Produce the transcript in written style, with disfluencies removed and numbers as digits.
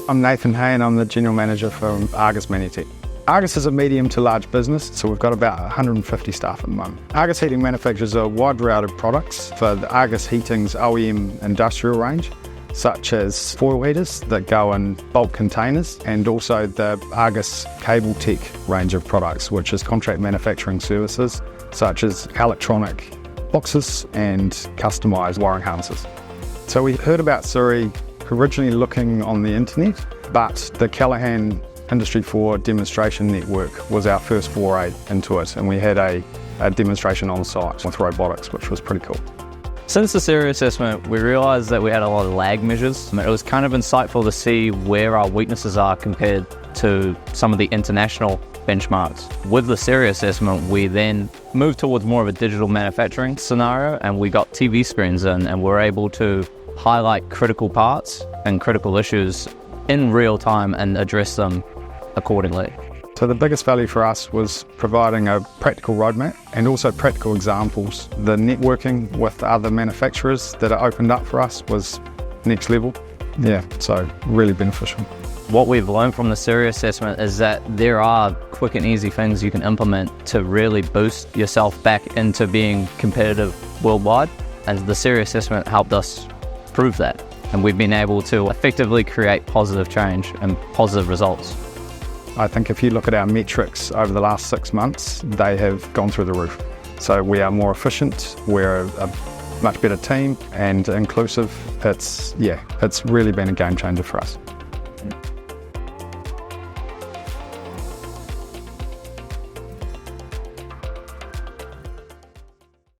I'm Nathan Hay and I'm the General Manager for Argus Manutech. Argus is a medium to large business, so we've got about 150 staff at the moment. Argus Heating manufactures a wide variety of products for the Argus Heating's OEM industrial range, such as foil heaters that go in bulk containers, and also the Argus Cable Tech range of products, which is contract manufacturing services such as electronic boxes and customised wiring harnesses. So we heard about Siri originally looking on the internet, but the Callaghan Industry 4 demonstration network was our first foray into it, and we had a demonstration on site with robotics, which was pretty cool. Since the Siri assessment, we realised that we had a lot of lag measures. It was kind of insightful to see where our weaknesses are compared to some of the international benchmarks. With the Siri assessment, we then moved towards more of a digital manufacturing scenario, and we got TV screens in, and we're able to highlight critical parts and critical issues in real time and address them accordingly. So the biggest value for us was providing a practical roadmap and also practical examples. The networking with other manufacturers that are opened up for us was next level. Yeah, so really beneficial. What we've learned from the Siri assessment is that there are quick and easy things you can implement to really boost yourself back into being competitive worldwide. And the Siri assessment helped us prove that. And we've been able to effectively create positive change and positive results. I think if you look at our metrics over the last 6 months, they have gone through the roof. So we are more efficient, we're a much better team and inclusive. It's really been a game changer for us.